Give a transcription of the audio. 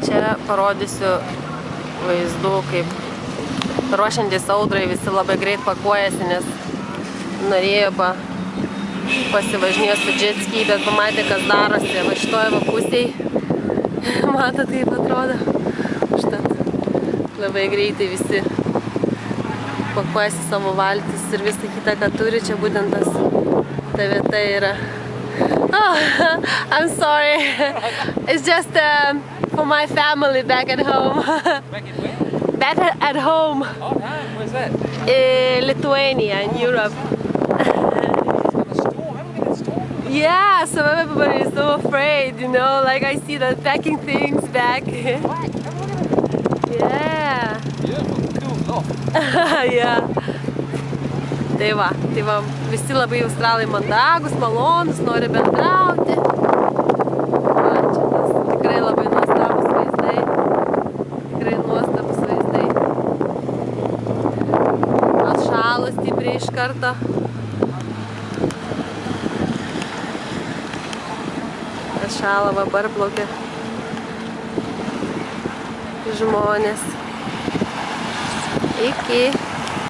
Čia parodysiu vaizdų, kaip ruošiantis audrai visi labai greit pakuojasi, nes norėjo pasivažinėjo su jet ski, bet pamatė, kas darosi. Va šitoje va pusėje, mato, taip atrodo. Užtat labai greitai visi pakuojasi savo valtis ir visą kitą, ką turi. Čia būtent ta vieta yra. Oh, I'm sorry. It's just for my family back at home. Back in where? Back at home. Oh, damn. Where's that? Lithuania in Europe. Yeah, so everybody is so afraid, you know, like I see them packing things back. Yeah. Beautiful, cool. Yeah. Tai va, visi labai australai mandagus, malonus, nori bendrauti. Va, čia tas tikrai labai nuostabus vaizdai. Tikrai nuostabus vaizdai. Atšalo stipriai iš karto. Atšalo, va, parplaukia žmonės. Iki.